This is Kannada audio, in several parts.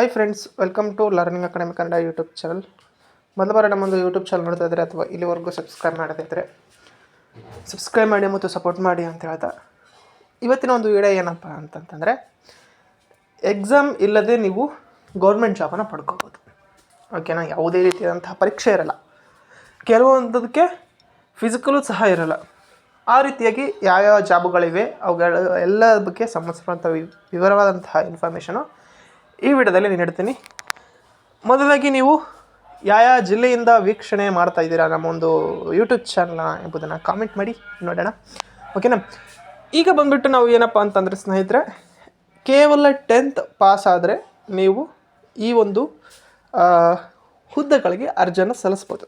Hi friends, welcome to learning academy Kannada YouTube channel. ಮೊದಲ ಬಾರಿ ನಮ್ಮೊಂದು ಯೂಟ್ಯೂಬ್ ಚಾನಲ್ ನೋಡ್ತಾ ಇದ್ದರೆ ಅಥವಾ ಇಲ್ಲಿವರೆಗೂ ಸಬ್ಸ್ಕ್ರೈಬ್ ಮಾಡದಿದ್ದರೆ ಸಬ್ಸ್ಕ್ರೈಬ್ ಮಾಡಿ ಮತ್ತು ಸಪೋರ್ಟ್ ಮಾಡಿ ಅಂತ ಹೇಳ್ತಾ ಇವತ್ತಿನ ಒಂದು ವಿಡಿಯೋ ಏನಪ್ಪ ಅಂತಂತಂದರೆ, ಎಕ್ಸಾಮ್ ಇಲ್ಲದೆ ನೀವು ಗೌರ್ಮೆಂಟ್ ಜಾಬನ್ನು ಪಡ್ಕೋಬೋದು. ಓಕೆನಾ? ಯಾವುದೇ ರೀತಿಯಾದಂತಹ ಪರೀಕ್ಷೆ ಇರಲ್ಲ, ಕೆಲವೊಂದಕ್ಕೆ ಫಿಸಿಕಲು ಸಹ ಇರಲ್ಲ. ಆ ರೀತಿಯಾಗಿ ಯಾವ್ಯಾವ ಜಾಬುಗಳಿವೆ ಅವುಗಳ ಎಲ್ಲ ಬಗ್ಗೆ ಸಂಬಂಧಿಸಿರುವಂಥ ವಿವರವಾದಂತಹ ಇನ್ಫಾರ್ಮೇಷನು ಈ ವಿಡಿಯೋದಲ್ಲಿ ನೀಡ್ತೀನಿ. ಮೊದಲಾಗಿ ನೀವು ಯಾವ ಜಿಲ್ಲೆಯಿಂದ ವೀಕ್ಷಣೆ ಮಾಡ್ತಾ ಇದ್ದೀರಾ ನಮ್ಮ ಒಂದು ಯೂಟ್ಯೂಬ್ ಚಾನಲ್ನ ಎಂಬುದನ್ನು ಕಾಮೆಂಟ್ ಮಾಡಿ ನೋಡೋಣ. ಓಕೆನಾ? ಈಗ ಬಂದುಬಿಟ್ಟು ನಾವು ಏನಪ್ಪ ಅಂತಂದರೆ ಸ್ನೇಹಿತರೆ, ಕೇವಲ 10th ಪಾಸ್ ಆದರೆ ನೀವು ಈ ಒಂದು ಹುದ್ದೆಗಳಿಗೆ ಅರ್ಜಿಯನ್ನು ಸಲ್ಲಿಸ್ಬೋದು.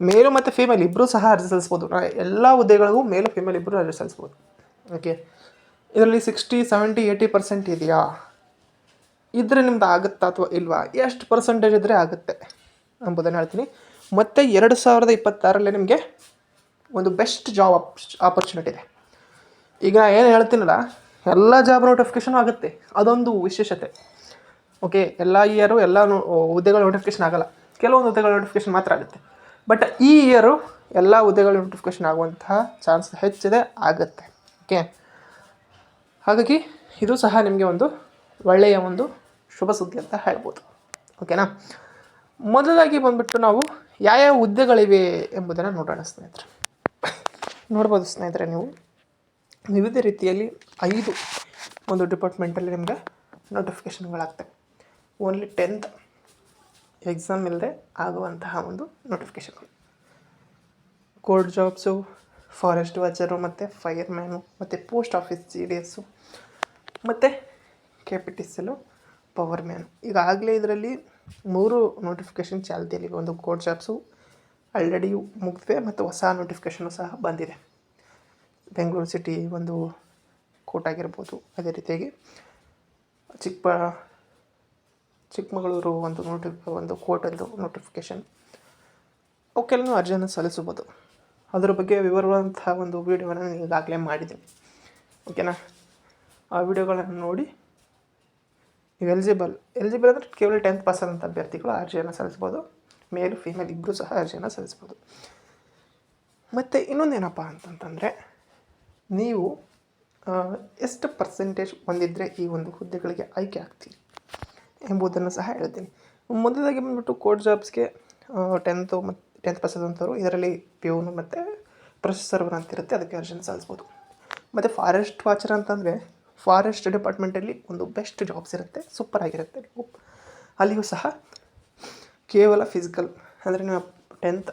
ಮೇಲು ಮತ್ತು ಫೀಮೇಲ್ ಇಬ್ಬರೂ ಸಹ ಅರ್ಜಿ ಸಲ್ಲಿಸ್ಬೋದು. ಎಲ್ಲ ಹುದ್ದೆಗಳಿಗೂ ಮೇಲು ಫೀಮೇಲ್ ಇಬ್ಬರು ಅರ್ಜಿ ಸಲ್ಲಿಸ್ಬೋದು. ಓಕೆ, ಇದರಲ್ಲಿ 60, 70, 80% ಇದೆಯಾ, ಇದ್ದರೆ ನಿಮ್ದು ಆಗುತ್ತಾ ಅಥವಾ ಇಲ್ವಾ, ಎಷ್ಟು ಪರ್ಸೆಂಟೇಜ್ ಇದ್ದರೆ ಆಗುತ್ತೆ ಎಂಬುದನ್ನು ಹೇಳ್ತೀನಿ. ಮತ್ತು 2026 ನಿಮಗೆ ಒಂದು ಬೆಸ್ಟ್ ಜಾಬ್ ಆಪರ್ಚುನಿಟಿ ಇದೆ. ಈಗ ಏನು ಹೇಳ್ತೀನಲ್ಲ, ಎಲ್ಲ ಜಾಬ್ ನೋಟಿಫಿಕೇಷನ್ ಆಗುತ್ತೆ, ಅದೊಂದು ವಿಶೇಷತೆ. ಓಕೆ, ಎಲ್ಲ ಇಯರು ಎಲ್ಲ ಹುದ್ದೆಗಳ ನೋಟಿಫಿಕೇಷನ್ ಆಗೋಲ್ಲ, ಕೆಲವೊಂದು ಹುದ್ದೆಗಳ ನೋಟಿಫಿಕೇಷನ್ ಮಾತ್ರ ಆಗುತ್ತೆ. ಬಟ್ ಈ ಇಯರು ಎಲ್ಲ ಹುದ್ದೆಗಳ ನೋಟಿಫಿಕೇಷನ್ ಆಗುವಂತಹ ಚಾನ್ಸ್ ಹೆಚ್ಚಿದೆ, ಆಗುತ್ತೆ. ಓಕೆ, ಹಾಗಾಗಿ ಇದು ಸಹ ನಿಮಗೆ ಒಂದು ಒಳ್ಳೆಯ ಒಂದು ಶುಭ ಸುದ್ದಿ ಅಂತ ಹೇಳ್ಬೋದು. ಓಕೆನಾ? ಮೊದಲಾಗಿ ಬಂದುಬಿಟ್ಟು ನಾವು ಯಾವ ಹುದ್ದೆಗಳಿವೆ ಎಂಬುದನ್ನು ನೋಡೋಣ ಸ್ನೇಹಿತರೆ. ನೋಡ್ಬೋದು ಸ್ನೇಹಿತರೆ, ನೀವು ವಿವಿಧ ರೀತಿಯಲ್ಲಿ 5 ಒಂದು ಡಿಪಾರ್ಟ್ಮೆಂಟಲ್ಲಿ ನಿಮಗೆ ನೋಟಿಫಿಕೇಷನ್ಗಳಾಗ್ತವೆ. ಓನ್ಲಿ 10th ಎಕ್ಸಾಮ್ ಇಲ್ಲದೆ ಆಗುವಂತಹ ಒಂದು ನೋಟಿಫಿಕೇಷನ್ಗಳು. ಕೋರ್ಟ್ ಜಾಬ್ಸು, ಫಾರೆಸ್ಟ್ ವಾಚರು ಮತ್ತು ಫೈರ್ಮ್ಯಾನು ಮತ್ತು ಪೋಸ್ಟ್ ಆಫೀಸ್ GDS ಮತ್ತು KPTCL ಪವರ್ ಮ್ಯಾನ್. ಈಗಾಗಲೇ ಇದರಲ್ಲಿ 3 ನೋಟಿಫಿಕೇಷನ್ ಚಾಲ್ತಿಯಲ್ಲಿ. ಒಂದು ಕೋರ್ಟ್ ಜಾಬ್ಸು ಆಲ್ರೆಡಿ ಮುಗಿದಿದೆ ಮತ್ತು ಹೊಸ ನೋಟಿಫಿಕೇಷನು ಸಹ ಬಂದಿದೆ. ಬೆಂಗಳೂರು ಸಿಟಿ ಒಂದು ಕೋರ್ಟ್ ಆಗಿರ್ಬೋದು, ಅದೇ ರೀತಿಯಾಗಿ ಚಿಕ್ಕಮಗಳೂರು ಒಂದು ಕೋರ್ಟ್ ಒಂದು ನೋಟಿಫಿಕೇಷನ್. ಅವಕ್ಕೆಲ್ಲನೂ ಅರ್ಜಿಯನ್ನು ಸಲ್ಲಿಸಬಹುದು. ಅದರ ಬಗ್ಗೆ ವಿವರವಾದಂತಹ ಒಂದು ವೀಡಿಯೋವನ್ನು ನಾನು ಈಗಾಗಲೇ ಮಾಡಿದ್ದೀನಿ. ಓಕೆನಾ? ಆ ವಿಡಿಯೋಗಳನ್ನು ನೋಡಿ ನೀವು ಎಲಿಜಿಬಲ್ ಅಂದರೆ ಕೇವಲ 10th ಪಾಸ್ ಆದಂಥ ಅಭ್ಯರ್ಥಿಗಳು ಅರ್ಜಿಯನ್ನು ಸಲ್ಲಿಸ್ಬೋದು. ಮೇಲು ಫೀಮೇಲ್ ಇಬ್ಬರು ಸಹ ಅರ್ಜಿಯನ್ನು ಸಲ್ಲಿಸ್ಬೋದು. ಮತ್ತು ಇನ್ನೊಂದೇನಪ್ಪ ಅಂತಂತಂದರೆ, ನೀವು ಎಷ್ಟು ಪರ್ಸೆಂಟೇಜ್ ಹೊಂದಿದ್ದರೆ ಈ ಒಂದು ಹುದ್ದೆಗಳಿಗೆ ಆಯ್ಕೆ ಆಗ್ತೀರಿ ಎಂಬುದನ್ನು ಸಹ ಹೇಳ್ತೀನಿ. ಮೊದಲಾಗಿ ಬಂದುಬಿಟ್ಟು ಕೋರ್ಟ್ ಜಾಬ್ಸ್ಗೆ 10th ಪಾಸ್ ಆದಂಥವ್ರು ಇದರಲ್ಲಿ ಪ್ಯೂನು ಮತ್ತು ಪ್ರೊಸೆಸರ್ ಅಂತಿರುತ್ತೆ, ಅದಕ್ಕೆ ಅರ್ಜಿಯನ್ನು ಸಲ್ಲಿಸ್ಬೋದು. ಮತ್ತು ಫಾರೆಸ್ಟ್ ವಾಚರ್ ಅಂತಂದರೆ ಫಾರೆಸ್ಟ್ ಡಿಪಾರ್ಟ್ಮೆಂಟಲ್ಲಿ ಒಂದು ಬೆಸ್ಟ್ ಜಾಬ್ಸ್ ಇರುತ್ತೆ, ಸೂಪರ್ ಆಗಿರುತ್ತೆ. ನೀವು ಅಲ್ಲಿಯೂ ಸಹ ಕೇವಲ ಫಿಸಿಕಲ್ ಅಂದರೆ ನೀವು 10th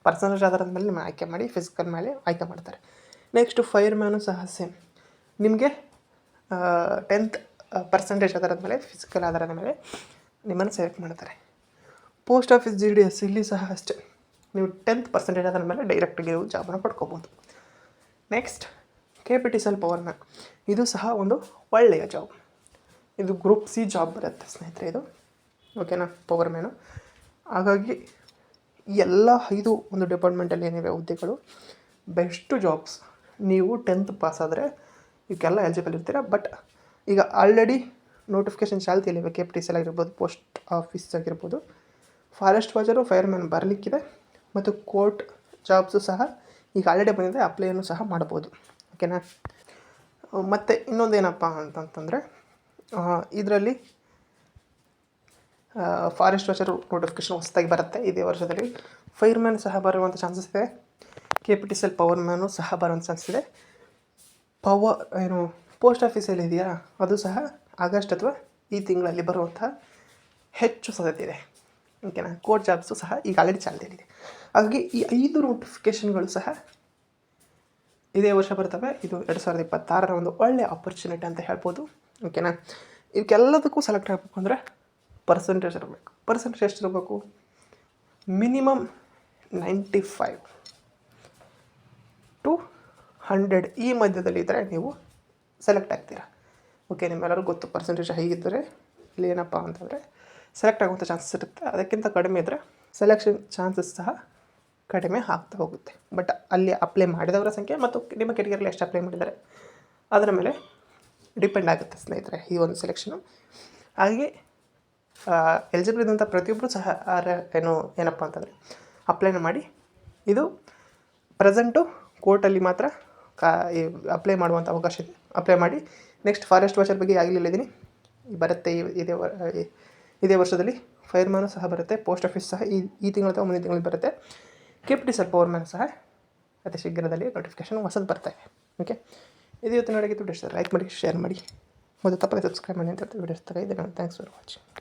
ಪರ್ಸೆಂಟೇಜ್ ಆಧಾರದ ಮೇಲೆ ನಿಮ್ಮ ಆಯ್ಕೆ ಮಾಡಿ ಫಿಸಿಕಲ್ ಮೇಲೆ ಆಯ್ಕೆ ಮಾಡ್ತಾರೆ. ನೆಕ್ಸ್ಟು ಫೈರ್ ಮ್ಯಾನು ಸಹ ಸೇಮ್, ನಿಮಗೆ 10th ಪರ್ಸೆಂಟೇಜ್ ಆಧಾರದ ಮೇಲೆ ಫಿಸಿಕಲ್ ಆಧಾರದ ಮೇಲೆ ನಿಮ್ಮನ್ನು ಸೆಲೆಕ್ಟ್ ಮಾಡ್ತಾರೆ. ಪೋಸ್ಟ್ ಆಫೀಸ್ GDS ಇಲ್ಲಿ ಸಹ ಅಷ್ಟೇ, ನೀವು 10th ಪರ್ಸೆಂಟೇಜ್ ಆಧಾರ ಮೇಲೆ ಡೈರೆಕ್ಟಾಗಿ ನೀವು ಜಾಬನ್ನು ಪಡ್ಕೋಬೋದು. ನೆಕ್ಸ್ಟ್ KPTCL ಪವರ್ ಮ್ಯಾನ್, ಇದು ಸಹ ಒಂದು ಒಳ್ಳೆಯ ಜಾಬ್. ಇದು ಗ್ರೂಪ್ C ಜಾಬ್ ಬರುತ್ತೆ ಸ್ನೇಹಿತರೆ ಇದು. ಓಕೆನಾ? Power man. ಹಾಗಾಗಿ ಎಲ್ಲ 5 ಒಂದು ಡಿಪಾರ್ಟ್ಮೆಂಟಲ್ಲಿ ಏನಿವೆ ಹುದ್ದೆಗಳು ಬೆಸ್ಟ್ ಜಾಬ್ಸ್. ನೀವು 10th ಪಾಸ್ ಆದರೆ ಇವಕ್ಕೆಲ್ಲ ಎಲಿಜಿಬಲ್ ಇರ್ತೀರ. ಬಟ್ ಈಗ ಆಲ್ರೆಡಿ ನೋಟಿಫಿಕೇಷನ್ ಚಾಲ್ತಿಯಲ್ಲಿವೆ. KPTCL ಆಗಿರ್ಬೋದು, ಪೋಸ್ಟ್ ಆಫೀಸ್ ಆಗಿರ್ಬೋದು, ಫಾರೆಸ್ಟ್ ವಾಚರು, ಫೈರ್ಮ್ಯಾನ್ ಬರಲಿಕ್ಕಿದೆ. ಮತ್ತು ಕೋರ್ಟ್ ಜಾಬ್ಸು ಸಹ ಈಗ ಆಲ್ರೆಡಿ ಬಂದಿದೆ, ಅಪ್ಲೈಯನ್ನು ಸಹ ಮಾಡ್ಬೋದು. ಓಕೆನಾ? ಮತ್ತು ಇನ್ನೊಂದೇನಪ್ಪ ಅಂತಂತಂದರೆ, ಇದರಲ್ಲಿ ಫಾರೆಸ್ಟ್ ವಾಚರು ನೋಟಿಫಿಕೇಷನ್ ಹೊಸದಾಗಿ ಬರುತ್ತೆ ಇದೇ ವರ್ಷದಲ್ಲಿ. ಫೈರ್ಮ್ಯಾನ್ ಸಹ ಬರುವಂಥ ಚಾನ್ಸಸ್ ಇದೆ. KPTCL ಪವರ್ ಮ್ಯಾನು ಸಹ ಬರುವಂಥ ಚಾನ್ಸಸ್ ಇದೆ. ಪೋಸ್ಟ್ ಆಫೀಸಲ್ಲಿ ಇದೆಯಾ, ಅದು ಸಹ ಆಗಸ್ಟ್ ಅಥವಾ ಈ ತಿಂಗಳಲ್ಲಿ ಬರುವಂಥ ಹೆಚ್ಚು ಸಾಧ್ಯತೆ ಇದೆ. ಓಕೆನಾ? ಕೋರ್ಟ್ ಜಾಬ್ಸು ಸಹ ಈಗ ಆಲ್ರೆಡಿ ಚಾಲ್ತಿಯಲ್ಲಿದೆ. ಹಾಗಾಗಿ ಈ 5 ನೋಟಿಫಿಕೇಷನ್ಗಳು ಸಹ ಇದೇ ವರ್ಷ ಬರ್ತವೆ. ಇದು 2026 ಒಂದು ಒಳ್ಳೆಯ ಆಪರ್ಚುನಿಟಿ ಅಂತ ಹೇಳ್ಬೋದು. ಓಕೆನಾ? ಇದಕ್ಕೆಲ್ಲದಕ್ಕೂ ಸೆಲೆಕ್ಟ್ ಆಗಬೇಕು ಅಂದರೆ ಪರ್ಸೆಂಟೇಜ್ ಇರಬೇಕು. ಪರ್ಸೆಂಟೇಜ್ ಎಷ್ಟಿರಬೇಕು? ಮಿನಿಮಮ್ 95 to 100 ಈ ಮಧ್ಯದಲ್ಲಿ ಇದ್ದರೆ ನೀವು ಸೆಲೆಕ್ಟ್ ಆಗ್ತೀರಾ. ಓಕೆ, ನಿಮ್ಮೆಲ್ಲರಿಗೂ ಗೊತ್ತು ಪರ್ಸೆಂಟೇಜ್ ಹೇಗಿದ್ದರೆ ಇಲ್ಲಿ ಏನಪ್ಪ ಅಂತಂದರೆ ಸೆಲೆಕ್ಟ್ ಆಗುವಂಥ ಚಾನ್ಸಸ್ ಇರುತ್ತೆ. ಅದಕ್ಕಿಂತ ಕಡಿಮೆ ಇದ್ದರೆ ಸೆಲೆಕ್ಷನ್ ಚಾನ್ಸಸ್ ಸಹ ಕಡಿಮೆ ಆಗ್ತಾ ಹೋಗುತ್ತೆ. ಬಟ್ ಅಲ್ಲಿ ಅಪ್ಲೈ ಮಾಡಿದವರ ಸಂಖ್ಯೆ ಮತ್ತು ನಿಮ್ಮ ಕೆಟಗರಿಯಲ್ಲಿ ಎಷ್ಟು ಅಪ್ಲೈ ಮಾಡಿದ್ದಾರೆ ಅದರ ಮೇಲೆ ಡಿಪೆಂಡ್ ಆಗುತ್ತೆ ಸ್ನೇಹಿತರೆ ಈ ಒಂದು ಸೆಲೆಕ್ಷನು. ಹಾಗೆ ಎಲಿಜಿಬಲ್ ಇದ್ದಂಥ ಪ್ರತಿಯೊಬ್ಬರು ಸಹ ಏನಪ್ಪ ಅಂತಂದರೆ ಅಪ್ಲೈನ ಮಾಡಿ. ಇದು ಪ್ರೆಸೆಂಟು ಕೋರ್ಟಲ್ಲಿ ಮಾತ್ರ ಅಪ್ಲೈ ಮಾಡುವಂಥ ಅವಕಾಶ ಇದೆ. ಅಪ್ಲೈ ಮಾಡಿ. ನೆಕ್ಸ್ಟ್ ಫಾರೆಸ್ಟ್ ವಾಚರ್ ಬಗ್ಗೆ ಆಗಲೇ ಹೇಳಿದ್ದೀನಿ, ಬರುತ್ತೆ ಇದೇ ವರ್ಷದಲ್ಲಿ. ಫೈರ್ಮ್ಯಾನು ಸಹ ಬರುತ್ತೆ. ಪೋಸ್ಟ್ ಆಫೀಸ್ ಸಹ ಈ ತಿಂಗಳು ಅಥವಾ ಮುಂದಿನ ತಿಂಗಳಲ್ಲಿ ಬರುತ್ತೆ. ಕೆಪ್ಟಿ ಸರ್ ಪವರ್ಮ್ಯಾನ್ ಸಹ ಅತಿ ಶೀಘ್ರದಲ್ಲಿ ನೋಟಿಫಿಕೇಷನ್ ಹೊಸದು ಬರ್ತಾಯಿದೆ. ಓಕೆ, ಇದು ಇವತ್ತು ನಡೆಗಿತ್ತು. ಲೈಕ್ ಮಾಡಿ, ಶೇರ್ ಮಾಡಿ, ಮತ್ತು ತಪ್ಪದೆ ಸಬ್ಸ್ಕ್ರೈಬ್ ಮಾಡಿ ಅಂತ ಹೇಳ್ತೀವಿ. ವಿಡಿಯೋಸ್ ತರ ಇದೆ. Thanks for watching.